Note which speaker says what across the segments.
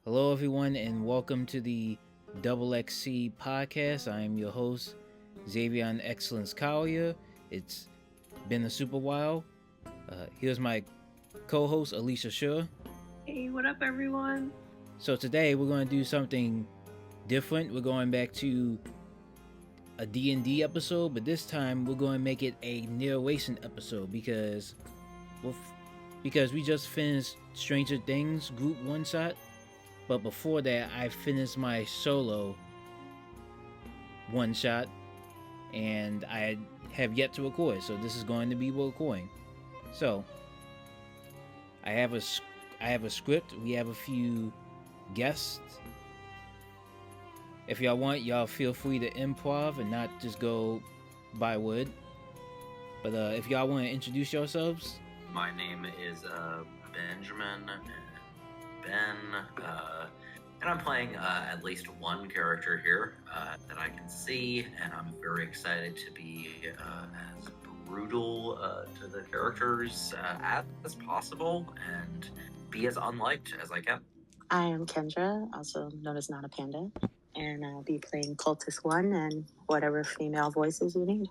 Speaker 1: Hello, everyone, and welcome to the XXC podcast. I am your host, Xavier Excellence Collier. It's been a super while. Here's my co-host, Ailisha Shur.
Speaker 2: Hey, what up, everyone?
Speaker 1: So today we're going to do something different. We're going back to a D&D episode, but this time we're going to make it a narration episode because we just finished Stranger Things group one shot. But before that, I finished my solo one shot, and I have yet to record. So this is going to be recording. So I have a script. We have a few guests. If y'all want, y'all feel free to improv and not just go by word. But if y'all want to introduce yourselves.
Speaker 3: My name is Benjamin. Ben, and I'm playing at least one character here that I can see, and I'm very excited to be as brutal to the characters as possible and be as unliked as I can.
Speaker 4: I am Kendra, also known as Not a Panda, and I'll be playing Cultist 1 and whatever female voices you need.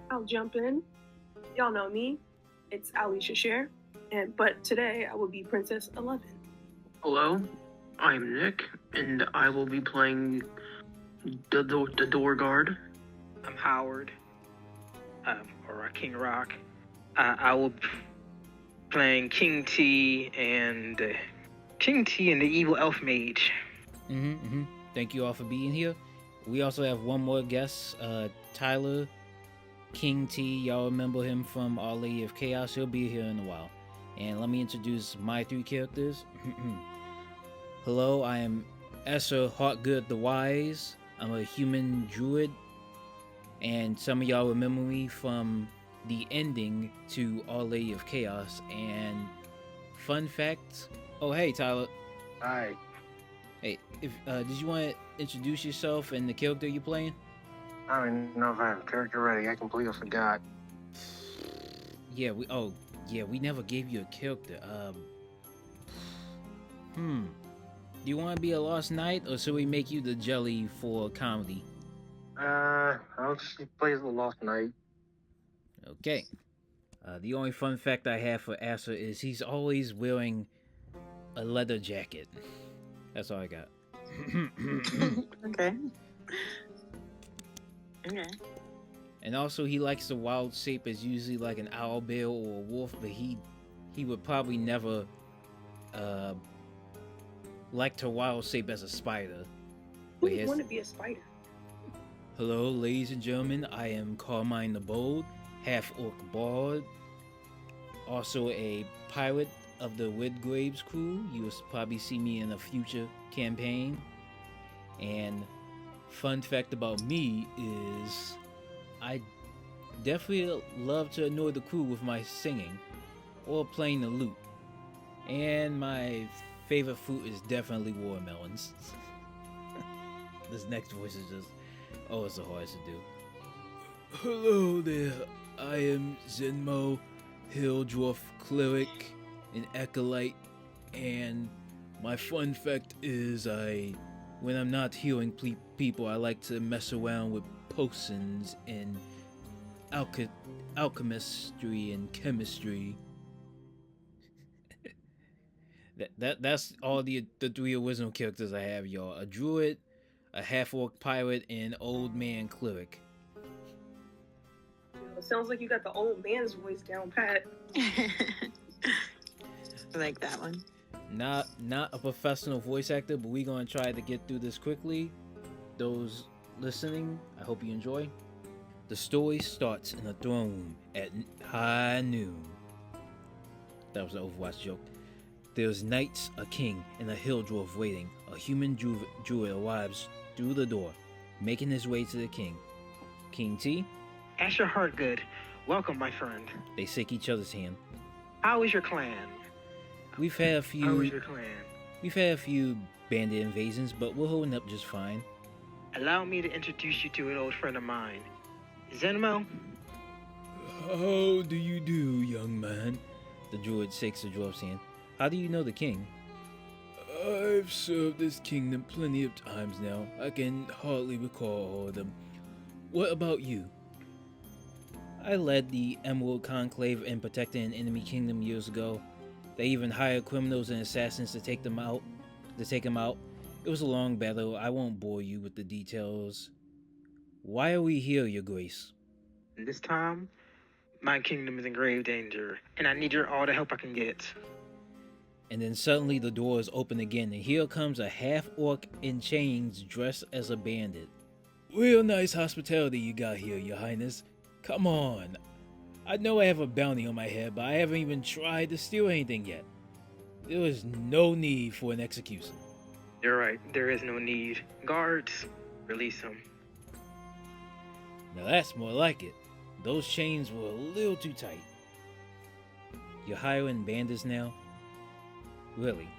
Speaker 2: I'll jump in. Y'all know me. It's Ailisha Share, but today I will be Princess 11.
Speaker 5: Hello, I'm Nick, and I will be playing the door guard.
Speaker 6: I'm Howard, or King Rock. I will be playing King T and the evil elf mage.
Speaker 1: Thank you all for being here. We also have one more guest, Tyler, King T. Y'all remember him from Our Lady of Chaos. He'll be here in a while. And let me introduce my three characters. Hello, I am Heartgood the Wise. I'm a human druid. And some of y'all remember me from the ending to Our Lady of Chaos. And fun fact... Oh, hey, Tyler.
Speaker 7: Hi.
Speaker 1: Hey, did you want to introduce yourself and the character you're playing?
Speaker 7: I don't even know if I have a character ready. I completely forgot.
Speaker 1: Yeah, we never gave you a character. Do you want to be a lost knight, or should we make you the jelly for comedy?
Speaker 7: I'll just play as the lost knight.
Speaker 1: Okay. The only fun fact I have for Asa is he's always wearing a leather jacket. That's all I got.
Speaker 4: Okay.
Speaker 1: And also, he likes the wild shape as usually like an owlbear or a wolf, but he would probably never like to wild shape as a spider.
Speaker 2: Who would want to be a spider?
Speaker 1: Hello, ladies and gentlemen. I am Carmine the Bold, Half-Orc Bard, also a pirate of the Woodgraves crew. You will probably see me in a future campaign. And fun fact about me is I definitely love to annoy the crew with my singing or playing the lute. And my favorite fruit is definitely watermelons. This next voice is just, it's the hardest to do. Hello there, I am Xenmo, Hill-Dwarf Cleric, an acolyte, and my fun fact is when I'm not healing people, I like to mess around with potions and alchemistry and chemistry. That's all the three original characters I have, y'all. A druid, a half-orc pirate, and an old man cleric.
Speaker 2: It sounds like you got the old man's voice down pat.
Speaker 4: I like that one.
Speaker 1: Not a professional voice actor, but we're gonna try to get through this quickly. Those listening, I hope you enjoy. The story starts in a throne room at high noon. That was an Overwatch joke. There's knights, a king, and a hill dwarf waiting. A human druid arrives through the door, making his way to the king. King T.
Speaker 6: Asher Heartgood, welcome, my friend.
Speaker 1: They shake each other's hand.
Speaker 6: How is your clan?
Speaker 1: We've had a few.
Speaker 6: How is your clan?
Speaker 1: We've had a few bandit invasions, but we're holding up just fine.
Speaker 6: Allow me to introduce you to an old friend of mine, Xenmo.
Speaker 1: How do you do, young man? The druid shakes the dwarf's hand. How do you know the king? I I've served this kingdom plenty of times now. I can hardly recall all of them. What about you? I led the Emerald Conclave in protecting an enemy kingdom years ago. They even hired criminals and assassins to take him out. It was a long battle. I won't bore you with the details. Why are we here, Your Grace?
Speaker 6: This time, my kingdom is in grave danger, and I need all the help I can get.
Speaker 1: And then suddenly the doors open again, and here comes a half-orc in chains dressed as a bandit. Real nice hospitality you got here, Your Highness. Come on. I know I have a bounty on my head, but I haven't even tried to steal anything yet. There is no need for an execution.
Speaker 6: You're right, there is no need. Guards, release him.
Speaker 1: Now that's more like it. Those chains were a little too tight. You're hiring bandits now? Really,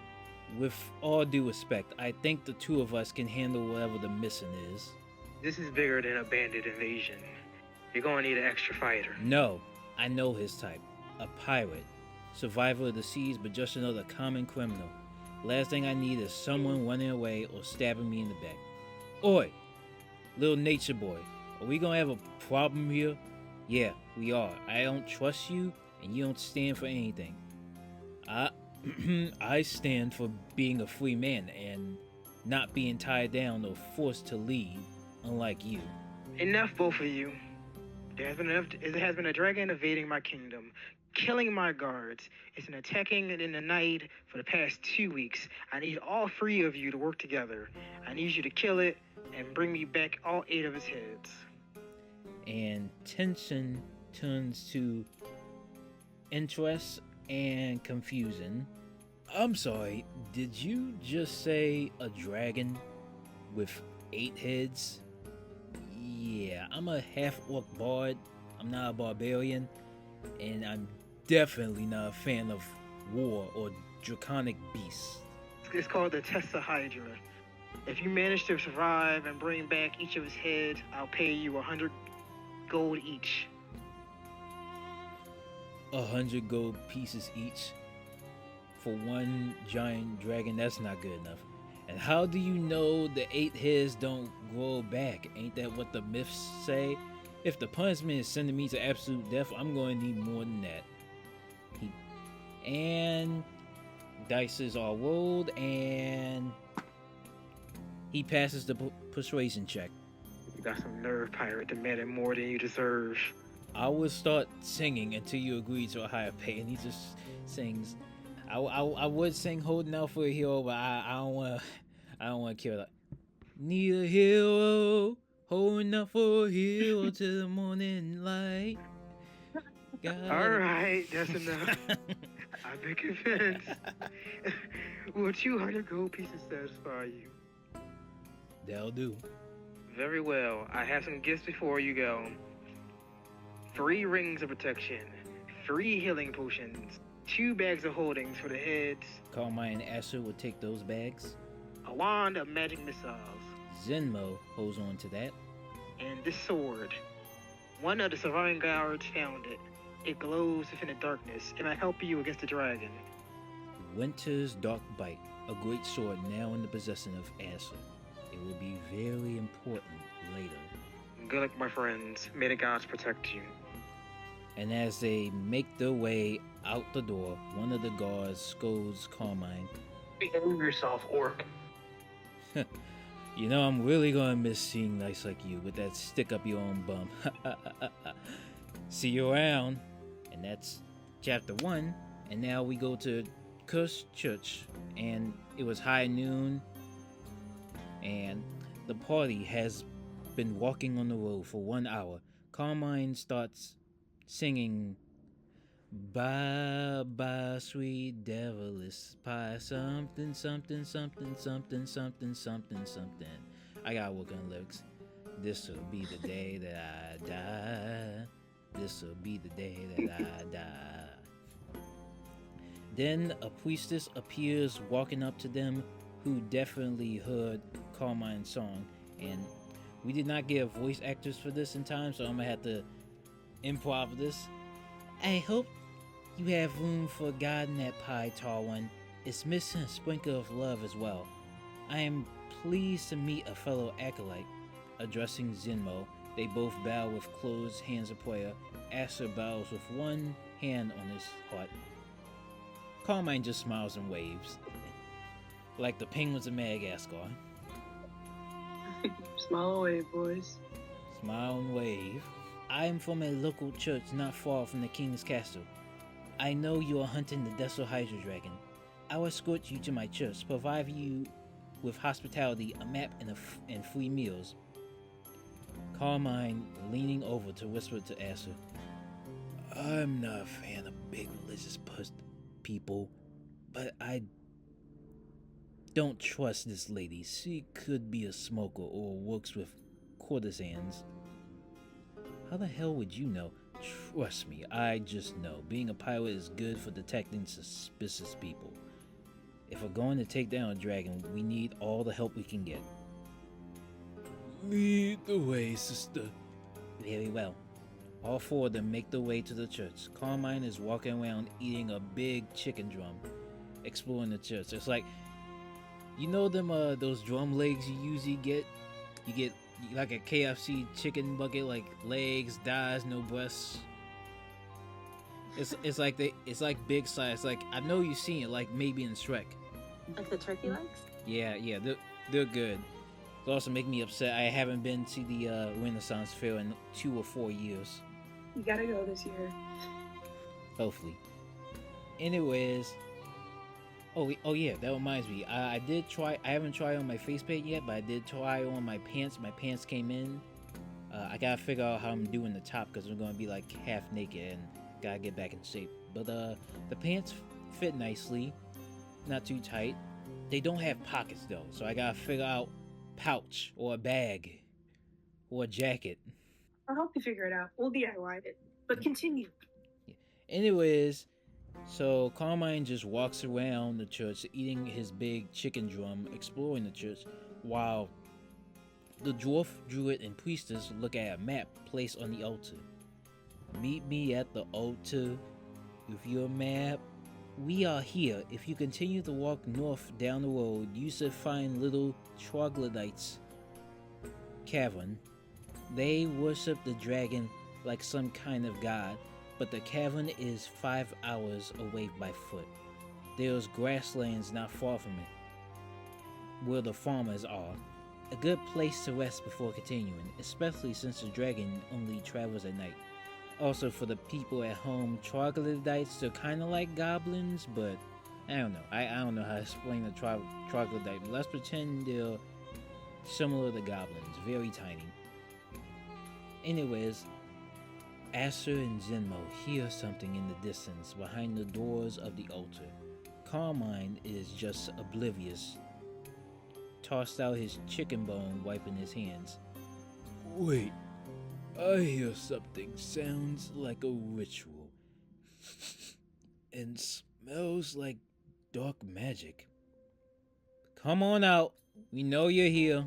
Speaker 1: with all due respect, I think the two of us can handle whatever the mission is.
Speaker 6: This is bigger than a bandit invasion. You're gonna need an extra fighter.
Speaker 1: No, I know his type. A pirate. Survivor of the seas, but just another common criminal. Last thing I need is someone running away or stabbing me in the back. Oi, little nature boy, are we gonna have a problem here? Yeah, we are. I don't trust you, and you don't stand for anything. I stand for being a free man and not being tied down or forced to lead, unlike you.
Speaker 6: Enough, both of you. There has been a dragon invading my kingdom, killing my guards. It's been attacking in the night for the past 2 weeks. I need all 3 of you to work together. I need you to kill it and bring me back all 8 of its heads.
Speaker 1: And tension turns to interest and confusion. I'm sorry, did you just say a dragon with 8 heads? Yeah, I'm a half-orc bard. I'm not a barbarian, and I'm definitely not a fan of war or draconic beasts.
Speaker 6: It's called the Thessalhydra. If you manage to survive and bring back each of his heads, I'll pay you 100 gold each.
Speaker 1: 100 gold pieces each for one giant dragon? That's not good enough. And how do you know the 8 heads don't grow back? Ain't that what the myths say? If the punishment is sending me to absolute death, I'm going to need more than that. And dices are rolled, and he passes the persuasion check.
Speaker 6: You got some nerve, pirate, demanding more than you deserve.
Speaker 1: I would start singing until you agree to a higher pay, and he just sings. I would sing "Holding Out for a Hero," but I don't want to kill that. Need a hero, holding out for a hero till the morning light.
Speaker 6: All right, that's enough. I've been convinced. Will 200 gold pieces satisfy you?
Speaker 1: That'll do.
Speaker 6: Very well. I have some gifts before you go. 3 rings of protection, 3 healing potions, 2 bags of holdings for the heads.
Speaker 1: Carmine and Asher would take those bags.
Speaker 6: A wand of magic missiles.
Speaker 1: Xenmo holds on to that.
Speaker 6: And this sword. One of the surviving guards found it. It glows within the darkness. It might help you against the dragon.
Speaker 1: Winter's Dark Bite, a great sword now in the possession of Asher. It will be very important later.
Speaker 6: Good luck, my friends. May the gods protect you.
Speaker 1: And as they make their way out the door, one of the guards scolds Carmine.
Speaker 5: Behave yourself, orc.
Speaker 1: You know, I'm really gonna miss seeing nice like you with that stick up your own bum. See you around. And that's chapter 1. And now we go to Cursed Church. And it was high noon. And the party has been walking on the road for 1 hour. Carmine starts singing, "Bye bye, sweet devilish pie, something, something, something, something, something, something, something." I gotta work on lyrics. "This'll be the day that I die. This'll be the day that I die." Then a priestess appears walking up to them, who definitely heard Carmine's song, and we did not get voice actors for this in time, so I'm gonna have to improv this. "I hope you have room for God in that pie, tall one. it's missing a sprinkle of love as well. I am pleased to meet a fellow acolyte. Addressing Xenmo, they both bow with closed hands of prayer. Aster bows with one hand on his heart. Carmine just smiles and waves, like the penguins of Madagascar.
Speaker 2: Smile away, boys.
Speaker 1: Smile and wave. I am from a local church not far from the king's castle. I know you are hunting the Thessalhydra dragon. I will escort you to my church, provide you with hospitality, a map, and free meals. Carmine leaning over to whisper to Aster. I'm not a fan of big religious people, but I don't trust this lady. She could be a smoker or works with courtesans. How the hell would you know? Trust me, I just know. Being a pirate is good for detecting suspicious people. If we're going to take down a dragon, we need all the help we can get. Lead the way, sister. Very well. All four of them make their way to the church. Carmine is walking around eating a big chicken drum, exploring the church. It's like, you know them those drum legs you usually get? You get like a KFC chicken bucket, like legs, thighs, no breasts. It's like big size. Like, I know you've seen it, like maybe in Shrek.
Speaker 4: Like the turkey legs?
Speaker 1: Yeah, they're good. It's also making me upset. I haven't been to the Renaissance Fair in 2 or 4 years.
Speaker 2: You gotta go this year.
Speaker 1: Hopefully. Anyways, oh yeah, that reminds me. I did try. I haven't tried on my face paint yet, but I did try on my pants. My pants came in. I gotta figure out how I'm doing the top because I'm gonna be like half naked and gotta get back in shape. But the pants fit nicely, not too tight. They don't have pockets though, so I gotta figure out pouch or a bag or a jacket.
Speaker 2: I'll help you figure it out. We'll DIY it. But continue.
Speaker 1: Anyways, so Carmine just walks around the church eating his big chicken drum, exploring the church, while the dwarf, druid, and priestess look at a map placed on the altar. Meet me at the altar with your map. We are here. If you continue to walk north down the road, you should find little Troglodytes Cavern. They worship the dragon like some kind of god, but the cavern is 5 hours away by foot. There's grasslands not far from it, where the farmers are. A good place to rest before continuing, especially since the dragon only travels at night. Also, for the people at home, Troglodytes, they're kind of like goblins, but I don't know. I don't know how to explain the Troglodyte, but let's pretend they're similar to goblins, very tiny. Anyways, Aster and Xenmo hear something in the distance behind the doors of the altar. Carmine is just oblivious, tossed out his chicken bone, wiping his hands. Wait, I hear something. Sounds like a ritual. And smells like dark magic. Come on out. We know you're here.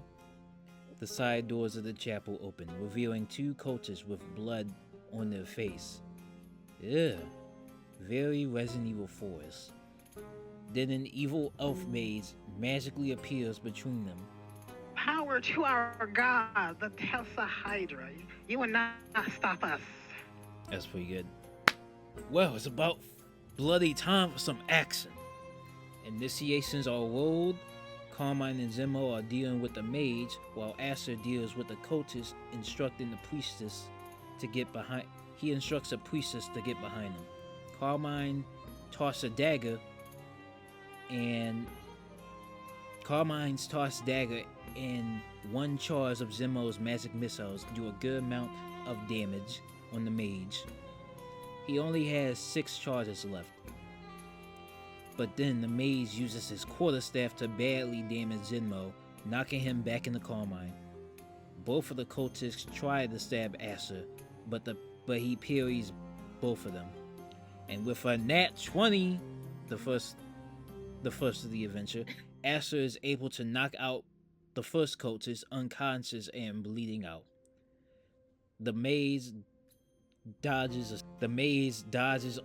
Speaker 1: The side doors of the chapel open, revealing 2 cultists with blood on their face. Ugh. Very Resident Evil 4-ish. Then an evil elf maze magically appears between them.
Speaker 6: Power to our god, the Thessalhydra. You will not stop us.
Speaker 1: That's pretty good. Well, it's about bloody time for some action. Initiations are rolled. Carmine and Xenmo are dealing with the mage, while Aster deals with the cultist, instructing the priestess to get behind. He instructs the priestess to get behind him. Carmine tosses a dagger, and Carmine's tossed dagger and 1 charge of Xenmo's magic missiles do a good amount of damage on the mage. He only has 6 charges left. But then the mage uses his quarterstaff to badly damage Xenmo, knocking him back into Carmine. Both of the cultists try to stab Aster, but he parries both of them. And with a nat 20, the first of the adventure, Aster is able to knock out the first cultist unconscious and bleeding out. The maze dodges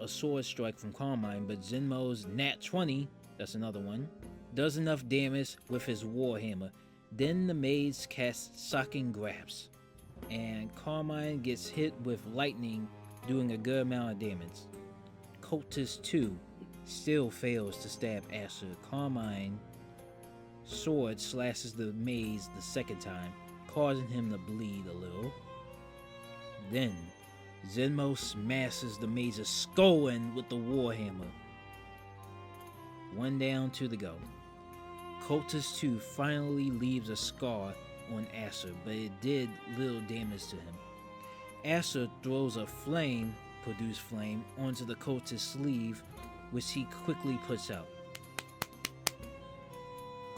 Speaker 1: a sword strike from Carmine, but Xenmo's nat 20 That's another one. Does enough damage with his warhammer. Then the mage casts Sucking Grasp. And Carmine gets hit with lightning, doing a good amount of damage. Cultist 2 still fails to stab Asher. Carmine sword slashes the mage the second time, causing him to bleed a little. Then Xenmo smashes the mage's skull in with the warhammer. One down, two to go. Cultist 2 finally leaves a scar on Asher, but it did little damage to him. Asher throws a produced flame, onto the cultist's sleeve, which he quickly puts out.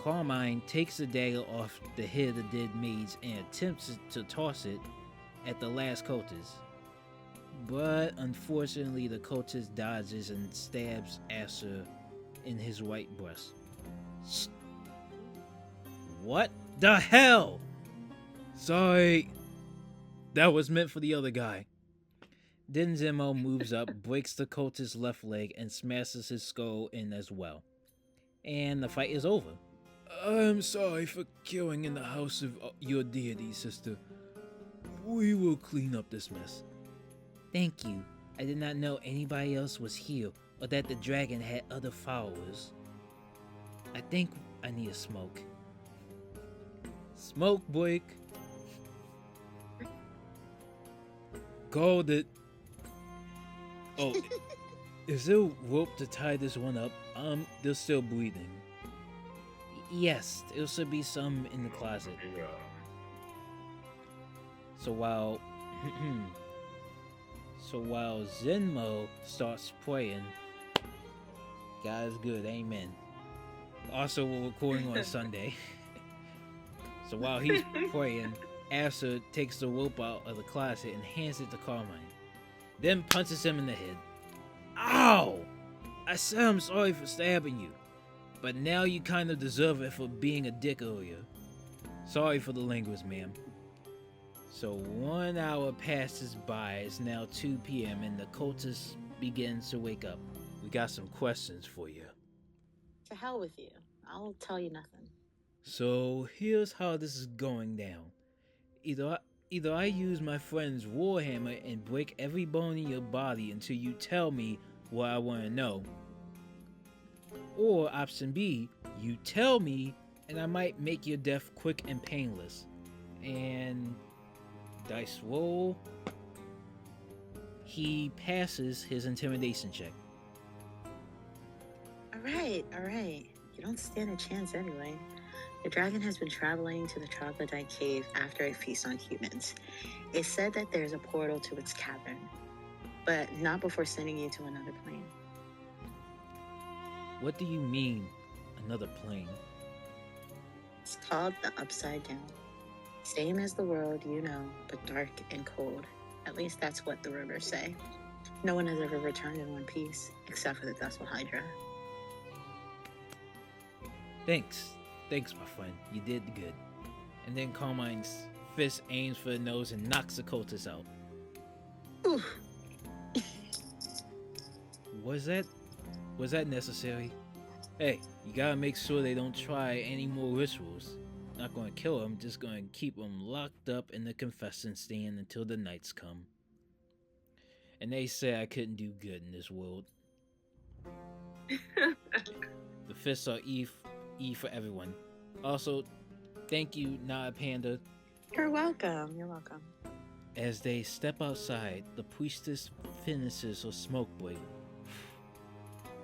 Speaker 1: Carmine takes the dagger off the head of the dead mage and attempts to toss it at the last cultist. But unfortunately, the cultist dodges and stabs Asher in his right breast. What the hell? Sorry. That was meant for the other guy. Then Xenmo moves up, breaks the cultist's left leg, and smashes his skull in as well. And the fight is over. I'm sorry for killing in the house of your deity, sister. We will clean up this mess. Thank you. I did not know anybody else was here, or that the dragon had other followers. I think I need a smoke. Smoke break. Called it. Oh, is there rope to tie this one up? They're still bleeding. Yes, there should be some in the closet. So while Xenmo starts praying, God is good, amen. Also, we're recording on Sunday. So while he's praying, Asher takes the rope out of the closet and hands it to Carmine. Then punches him in the head. Ow! I said I'm sorry for stabbing you, but now you kind of deserve it for being a dick earlier. Sorry for the language, ma'am. So 1 hour passes by. It's now 2 p.m. and the cultist begins to wake up. We got some questions for you.
Speaker 4: To hell with you. I'll tell you nothing.
Speaker 1: So here's how this is going down. Either I use my friend's warhammer and break every bone in your body until you tell me what I want to know. Or option B, you tell me and I might make your death quick and painless. And dice roll. He passes his intimidation check.
Speaker 4: Alright. You don't stand a chance anyway. The dragon has been traveling to the Troglodyte cave after a feast on humans. It's said that there's a portal to its cavern, but not before sending you to another plane.
Speaker 1: What do you mean, another plane?
Speaker 4: It's called the Upside Down. Same as the world you know, but dark and cold. At least that's what the rumors say. No one has ever returned in one piece, except for the Thessalhydra.
Speaker 1: Thanks, my friend. You did good. And then Carmine's fist aims for the nose and knocks the cultist out.
Speaker 4: Oof.
Speaker 1: Was that necessary? Hey, you gotta make sure they don't try any more rituals. Not gonna kill them, just gonna keep them locked up in the confession stand until the nights come. And they say I couldn't do good in this world. The fists are E for everyone. Also, thank you, Nada Panda.
Speaker 4: You're welcome.
Speaker 1: As they step outside, the priestess finishes her smoke break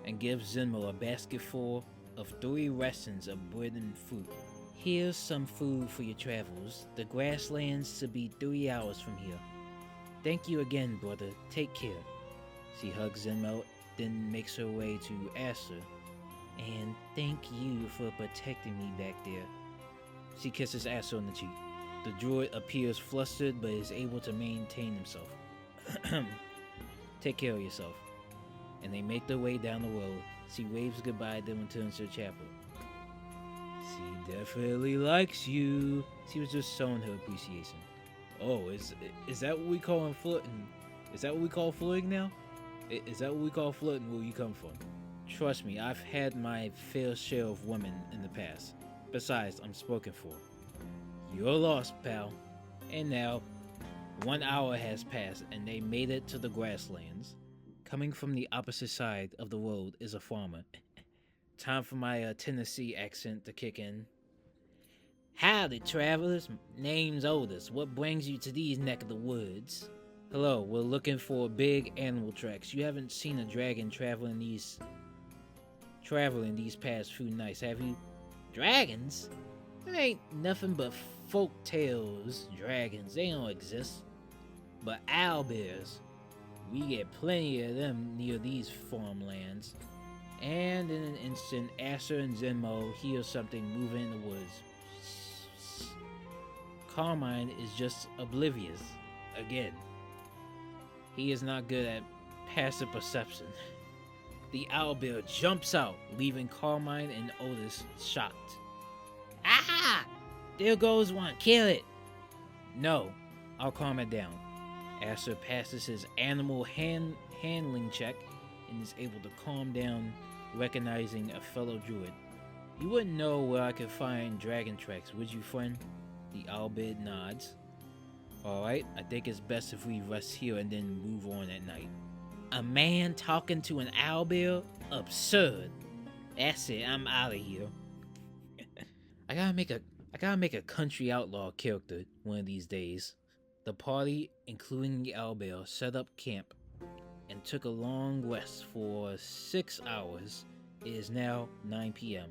Speaker 1: and gives Xenmo a basket full of 3 rations of bread and fruit. Here's some food for your travels. The grasslands should be 3 hours from here. Thank you again, brother. Take care. She hugs Xenmo, then makes her way to Asher. And thank you for protecting me back there. She kisses Asher on the cheek. The druid appears flustered but is able to maintain himself. Take care of yourself. And they make their way down the road. She waves goodbye, then returns to the chapel. She definitely likes you. She was just showing her appreciation. Oh, is that what we call flirting? Is that what we call flirting now? Is that what we call flirting where you come from? Trust me, I've had my fair share of women in the past. Besides, I'm spoken for. You're lost, pal. And now, 1 hour has passed and they made it to the grasslands. Coming from the opposite side of the road is a farmer. Time for my Tennessee accent to kick in. Howdy, travelers. Name's Otis. What brings you to these neck of the woods? Hello, we're looking for big animal tracks. You haven't seen a dragon traveling these past few nights, have you? Dragons? There ain't nothing but folk tales. Dragons, they don't exist. But owlbears, we get plenty of them near these farmlands. And in an instant, Asher and Xenmo hear something moving in the woods. Carmine is just oblivious. Again. He is not good at passive perception. The owlbear jumps out, leaving Carmine and Otis shocked. Ah! There goes one, kill it! No, I'll calm it down. Asher passes his animal handling check and is able to calm down, recognizing a fellow druid. You wouldn't know where I could find dragon tracks, would you, friend? The owlbear nods. Alright, I think it's best if we rest here and then move on at night. A man talking to an owlbear? Absurd. That's it, I'm out of here. I gotta make a country outlaw character one of these days. The party, including the owlbear, set up camp and took a long rest for 6 hours. It is now 9 p.m.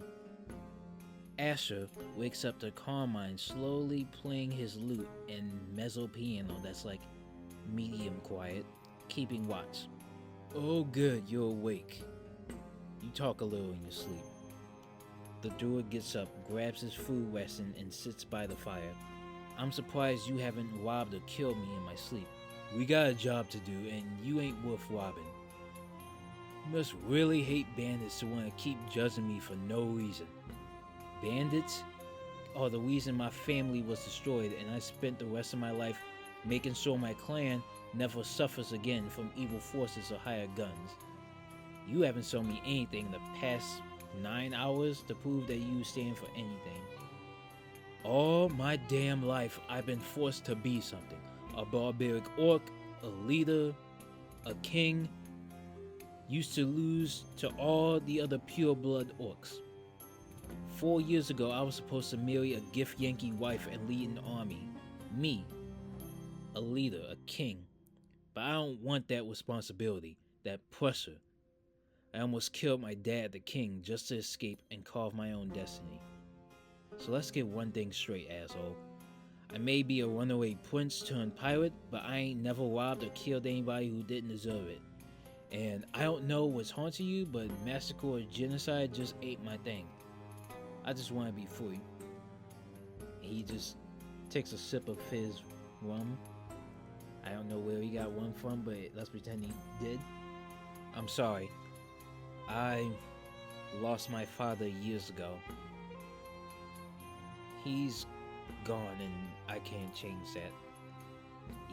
Speaker 1: Asher wakes up to Carmine slowly playing his lute and mezzo piano that's like medium quiet, keeping watch. Oh good, you're awake. You talk a little in your sleep. The druid gets up, grabs his food ration, and sits by the fire. I'm surprised you haven't robbed or killed me in my sleep. We got a job to do, and you ain't worth robbing. You must really hate bandits to want to keep judging me for no reason. Bandits are the reason my family was destroyed, and I spent the rest of my life making sure my clan never suffers again from evil forces or hired guns. You haven't shown me anything in the past 9 hours to prove that you stand for anything. All my damn life, I've been forced to be something. A barbaric orc, a leader, a king. Used to lose to all the other pure-blood orcs. 4 years ago, I was supposed to marry a gift Yankee wife and lead an army. Me. A leader, a king. But I don't want that responsibility, that pressure. I almost killed my dad, the king, just to escape and carve my own destiny. So let's get one thing straight, asshole. I may be a runaway prince turned pirate, but I ain't never robbed or killed anybody who didn't deserve it. And I don't know what's haunting you, but massacre or genocide just ain't my thing. I just want to be free. He just takes a sip of his rum. I don't know where he got one from, but let's pretend he did. I'm sorry. I lost my father years ago. He's gone and I can't change that.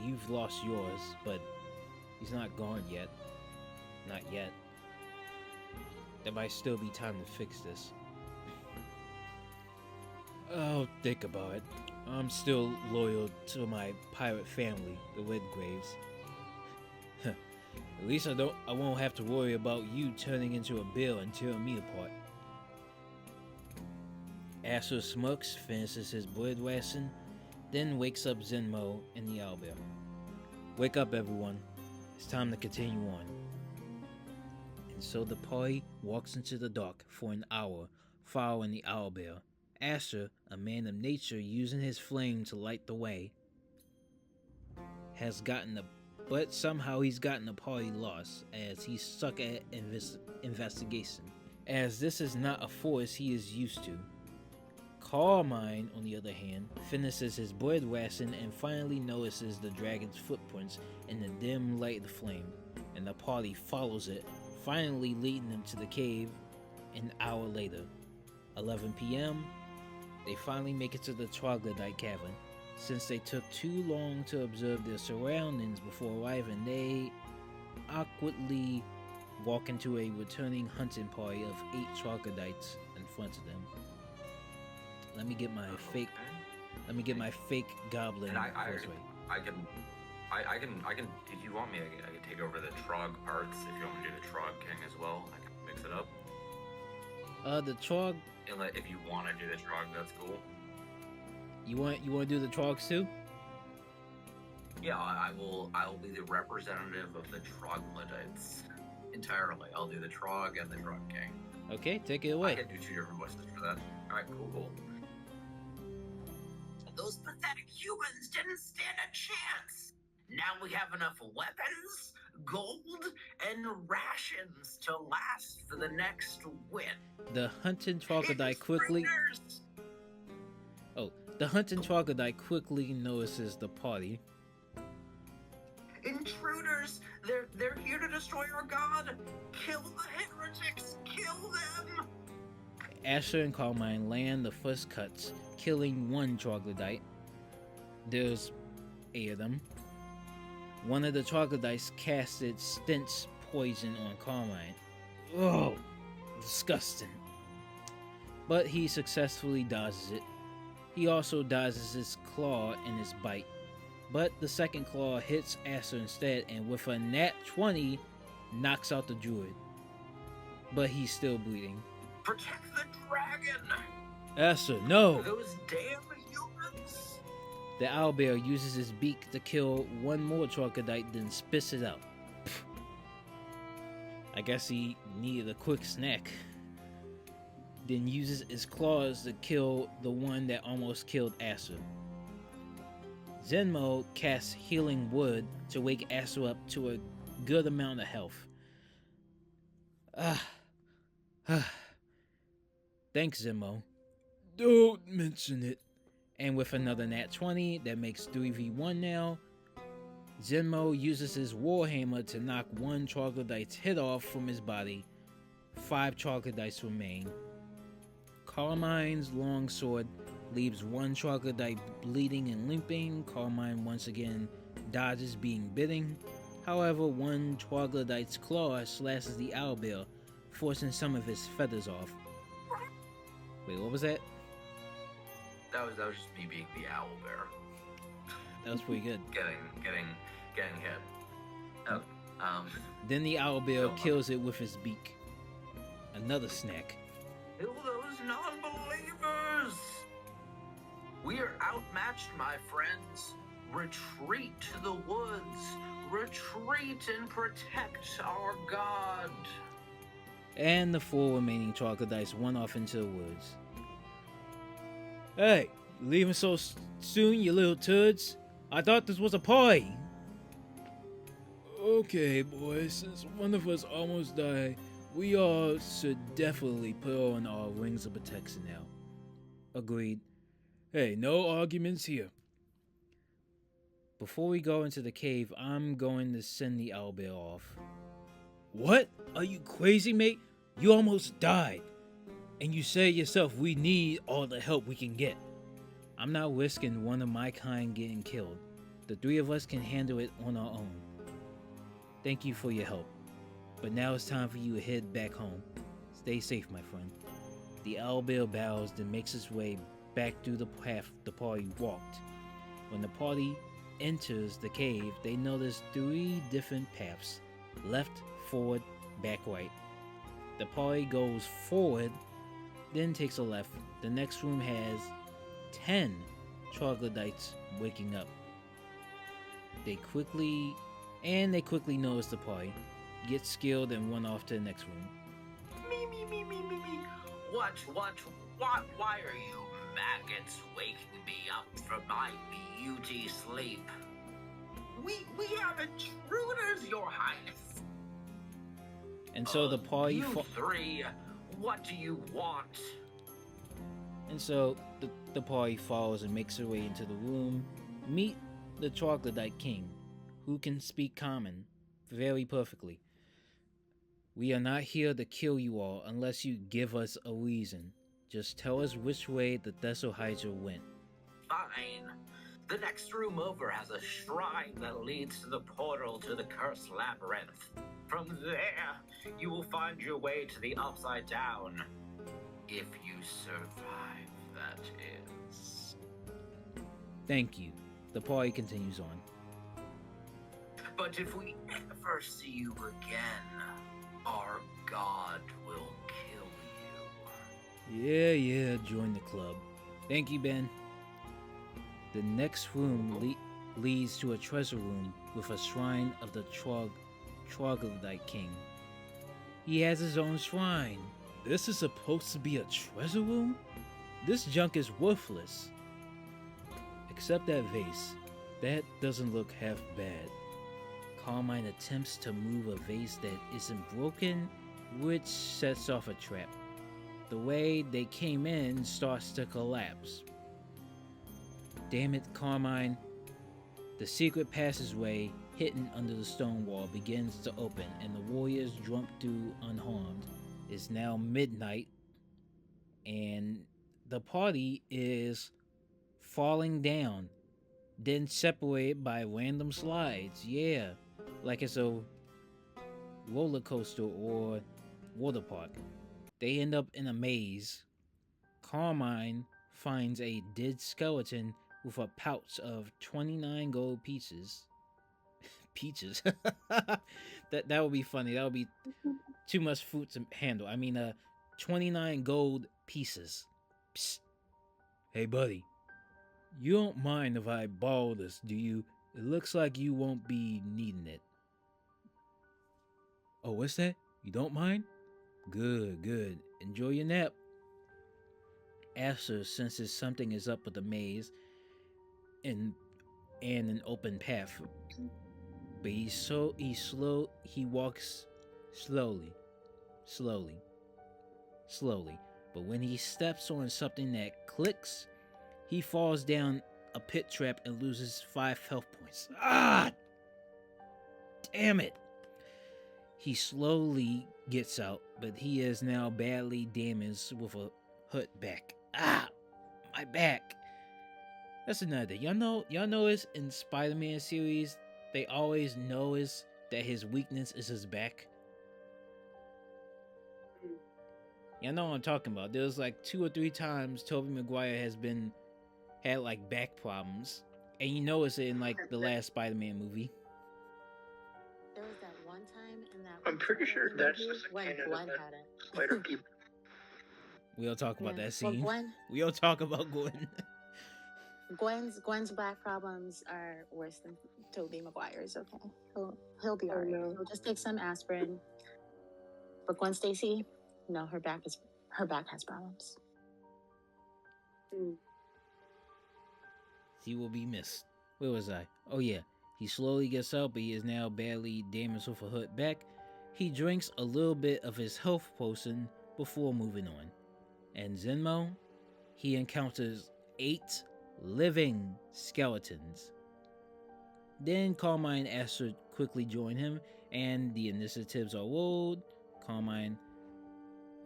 Speaker 1: You've lost yours, but he's not gone yet. Not yet. There might still be time to fix this. Oh, think about it. I'm still loyal to my pirate family, the Redgraves. At least I won't have to worry about you turning into a bear and tearing me apart. Asher smirks, finishes his bread ration, then wakes up Xenmo and the owlbear. Wake up, everyone. It's time to continue on. And so the party walks into the dark for an hour, following the owlbear. Asher, a man of nature using his flame to light the way, but somehow he's gotten the party lost as he's stuck at investigation, as this is not a forest he is used to. Carmine, on the other hand, finishes his bread ration and finally notices the dragon's footprints in the dim light of the flame, and the party follows it, finally leading them to the cave an hour later. 11 p.m., they finally make it to the Troglodyte Cavern. Since they took too long to observe their surroundings before arriving, they awkwardly walk into a returning hunting party of 8 troglodytes in front of them. Let me get my fake goblin
Speaker 3: And
Speaker 1: first way.
Speaker 3: I can. If you want me, I can take over the Trog parts. If you want me to do the Trog King as well, I can mix it up.
Speaker 1: The Trog.
Speaker 3: If you want to do the Trog, that's cool.
Speaker 1: You want to do the Trogs too?
Speaker 3: Yeah, I will be the representative of the Troglodytes entirely. I'll do the Trog and the Trog King.
Speaker 1: Okay, take it
Speaker 3: I
Speaker 1: away.
Speaker 3: can do 2 different voices for that. All right, cool. Those pathetic humans didn't stand a chance. Now we have enough weapons, gold, and rations to last for the next win.
Speaker 1: The hunting troglodyte quickly.
Speaker 3: Intruders!
Speaker 1: The hunting troglodyte quickly notices the party.
Speaker 3: Intruders! They're here to destroy our god! Kill the heretics! Kill them!
Speaker 1: Asher and Carmine land the first cuts, killing 1 troglodyte. There's 8 of them. One of the troglodytes casted stench poison on Carmine. Oh, disgusting. But he successfully dodges it. He also dodges his claw and his bite. But the second claw hits Asher instead, and with a nat 20, knocks out the druid. But he's still bleeding.
Speaker 3: Protect the dragon!
Speaker 1: Asher, no!
Speaker 3: Those damn humans!
Speaker 1: The owlbear uses his beak to kill 1 more troglodyte, then spits it out. Pfft. I guess he needed a quick snack. Then uses his claws to kill the one that almost killed Asher. Xenmo casts Healing Wood to wake Asher up to a good amount of health. Thanks, Xenmo. Don't mention it. And with another nat 20, that makes 3v1 now. Xenmo uses his warhammer to knock 1 troglodyte's head off from his body. 5 troglodytes remain. Carmine's longsword leaves 1 troglodyte bleeding and limping. Carmine once again dodges being bitten. However, 1 troglodyte's claw slashes the owlbear, forcing some of his feathers off. Wait, what was that?
Speaker 3: That was just me being the owlbear.
Speaker 1: That was pretty good.
Speaker 3: Getting hit. Oh,
Speaker 1: Then the owlbear kills it with his beak. Another snack.
Speaker 3: Kill those non-believers! We are outmatched, my friends. Retreat to the woods. Retreat and protect our god.
Speaker 1: And the 4 remaining troglodytes went off into the woods. Hey, you leaving so soon, you little turds? I thought this was a party. Okay, boys, since one of us almost died, we all should definitely put on our rings of protection now. Agreed. Hey, no arguments here. Before we go into the cave, I'm going to send the owlbear off. What? Are you crazy, mate? You almost died. And you said yourself we need all the help we can get. I'm not risking one of my kind getting killed. The 3 of us can handle it on our own. Thank you for your help. But now it's time for you to head back home. Stay safe, my friend. The owlbear bows, then makes its way back through the path the party walked. When the party enters the cave, they notice 3 different paths. Left, forward, back, right. The party goes forward, then takes a left. The next room has 10 troglodytes waking up. They quickly notice the party, get skilled, and run off to the next room.
Speaker 3: Me. What? Why are you maggots waking me up from my beauty sleep? We have intruders, your highness.
Speaker 1: And so the party...
Speaker 3: You 3, what do you want?
Speaker 1: And so the party follows and makes their way into the room. Meet the Troglodyte King, who can speak Common very perfectly. We are not here to kill you all unless you give us a reason. Just tell us which way the Thessalhydra went.
Speaker 3: Fine. The next room over has a shrine that leads to the portal to the cursed labyrinth. From there, you will find your way to the Upside Down. If you survive, that is.
Speaker 1: Thank you. The party continues on.
Speaker 3: But if we ever see you again, our god will kill you.
Speaker 1: Yeah, join the club. Thank you, Ben. The next room leads to a treasure room with a shrine of the Troglodyte King. He has his own shrine. This is supposed to be a treasure room? This junk is worthless. Except that vase. That doesn't look half bad. Carmine attempts to move a vase that isn't broken, which sets off a trap. The way they came in starts to collapse. Damn it, Carmine. The secret passageway hidden under the stone wall begins to open, and the warriors jump through unharmed. It's now midnight, and the party is falling down, then separated by random slides. Yeah, like it's a roller coaster or water park. They end up in a maze. Carmine finds a dead skeleton with a pouch of 29 gold pieces. Peaches? that would be funny. That would be too much fruit to handle. 29 gold pieces. Psst. Hey, buddy. You don't mind if I borrow this, do you? It looks like you won't be needing it. Oh, what's that? You don't mind? Good. Enjoy your nap. Asher senses something is up with the maze and an open path. But he walks slowly. But when he steps on something that clicks, he falls down a pit trap and loses 5 health points. Ah! Damn it! He slowly gets out, but he is now badly damaged with a hurt back. Ah! My back! That's another thing. Y'all notice in Spider-Man series, they always notice that his weakness is his back. Y'all know what I'm talking about. There's like 2 or 3 times Tobey Maguire had like back problems. And you notice it in like the last Spider-Man movie.
Speaker 4: There was that one time in that.
Speaker 5: I'm pretty sure that's just a
Speaker 4: when
Speaker 5: canon
Speaker 4: Gwen
Speaker 5: event.
Speaker 4: had it.
Speaker 5: Spider people.
Speaker 1: We'll talk about that
Speaker 4: Well,
Speaker 1: scene. We'll talk about Gwen.
Speaker 4: Gwen's back problems are worse than Tobey Maguire's. Okay, he'll be alright.
Speaker 2: no.
Speaker 4: He'll just take some aspirin. But Gwen Stacy, no, her back has problems.
Speaker 1: He will be missed. Where was I? Oh yeah. He slowly gets out, but he is now badly damaged with a hurt back. He drinks a little bit of his health potion before moving on. And Xenmo, he encounters 8 living skeletons. Then Carmine asks to quickly join him, and the initiatives are rolled. Carmine...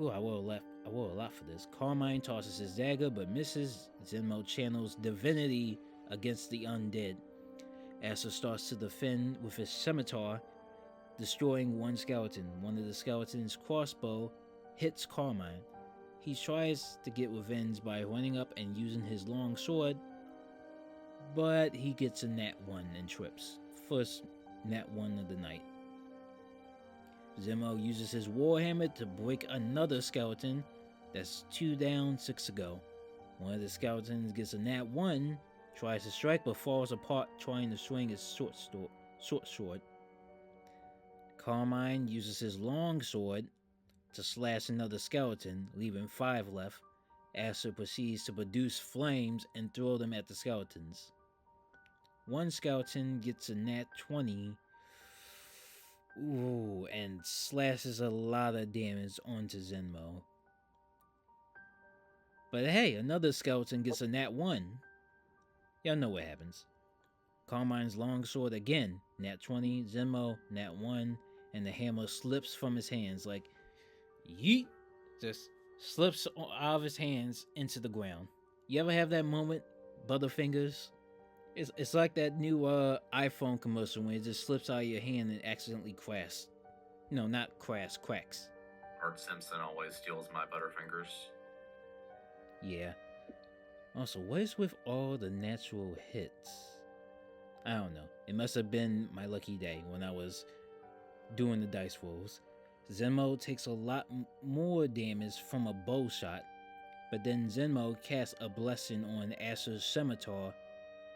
Speaker 1: Ooh, I roll a lot for this. Carmine tosses his dagger, but misses. Xenmo channels divinity against the undead. Asher starts to defend with his scimitar, destroying one skeleton. One of the skeleton's crossbow hits Carmine. He tries to get revenge by running up and using his long sword, but he gets a nat 1 and trips. First nat 1 of the night. Xenmo uses his warhammer to break another skeleton. That's 2 down, 6 to go. One of the skeletons gets a nat 1, tries to strike but falls apart trying to swing his short sword. Carmine uses his long sword to slash another skeleton, leaving 5 left. Asher proceeds to produce flames and throw them at the skeletons. One skeleton gets a nat 20. Ooh, and slashes a lot of damage onto Xenmo. But hey, another skeleton gets a nat 1. Y'all know what happens. Carmine's longsword again, nat 20, Xenmo, nat 1, and the hammer slips from his hands like yeet, just slips out of his hands into the ground. You ever have that moment, Butterfingers? It's like that new iPhone commercial when it just slips out of your hand and accidentally cracks. No, not cracks.
Speaker 3: Art Simpson always steals my Butterfingers.
Speaker 1: Yeah. Also, what is with all the natural hits? I don't know. It must have been my lucky day when I was doing the dice rolls. Xenmo takes a lot more damage from a bow shot, but then Xenmo casts a blessing on Asher's scimitar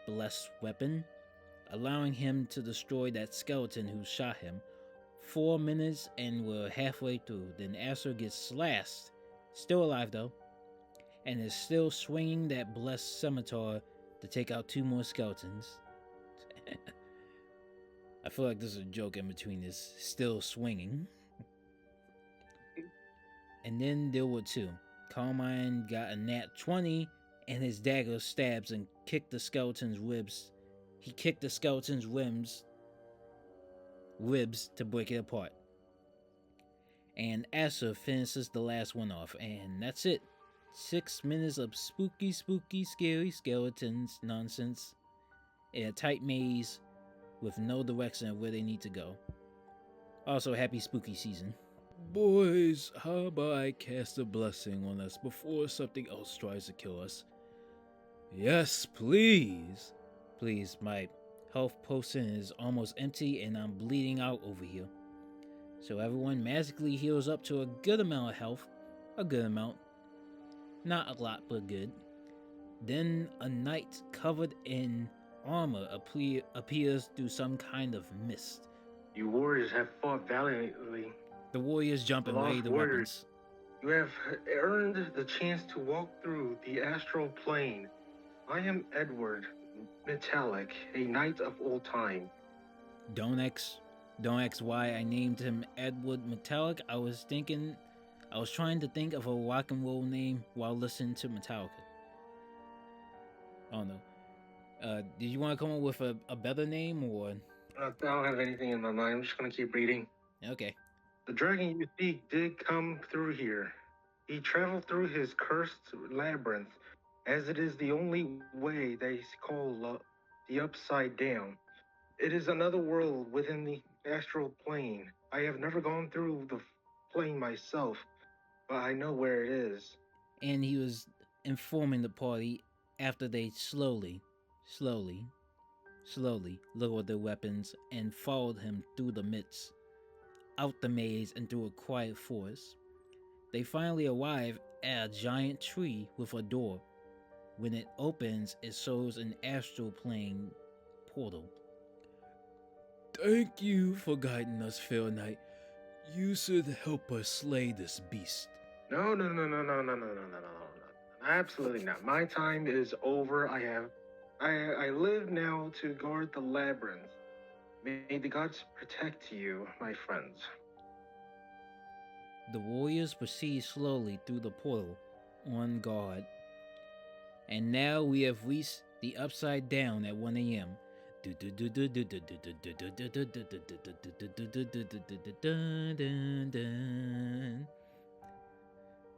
Speaker 1: blessed weapon, allowing him to destroy that skeleton who shot him. 4 minutes and we're halfway through. Then Asher gets slashed, still alive though, and is still swinging that blessed scimitar to take out 2 more skeletons. I feel like there's a joke in between this still swinging. And then there were 2. Carmine got a nat 20 and his dagger stabs and kicked the skeleton's ribs. He kicked the skeleton's ribs to break it apart. And Asher finishes the last one off, and that's it. 6 minutes of spooky, scary skeletons nonsense in a tight maze with no direction of where they need to go. Also, happy spooky season. Boys, how about I cast a blessing on us before something else tries to kill us? Yes, please. Please, my health potion is almost empty and I'm bleeding out over here. So everyone magically heals up to a good amount of health. A good amount. Not a lot, but good. Then a knight covered in armor appears through some kind of mist.
Speaker 7: You warriors have fought valiantly.
Speaker 1: The warriors jump and lay the weapons.
Speaker 7: You have earned the chance to walk through the astral plane. I am Edward Metallic, a knight of old time.
Speaker 1: Don't ask why I named him Edward Metallic. I was trying to think of a rock and roll name while listening to Metallica. Oh no. Did you want to come up with a better name or?
Speaker 7: I don't have anything in my mind. I'm just gonna keep reading.
Speaker 1: Okay.
Speaker 7: The dragon you seek did come through here. He traveled through his cursed labyrinth, as it is the only way they call the upside down. It is another world within the astral plane. I have never gone through the plane myself, but I know where it is.
Speaker 1: And he was informing the party after they slowly lowered their weapons and followed him through the midst, out the maze and through a quiet forest. They finally arrive at a giant tree with a door. When it opens, it shows an astral plane portal. Thank you for guiding us, fair knight. You should help us slay this beast.
Speaker 7: No. Absolutely not. My time is over. I live now to guard the labyrinth. May the gods protect you, my friends.
Speaker 1: The warriors proceed slowly through the portal, on guard. And now we have reached the upside down at 1 a.m.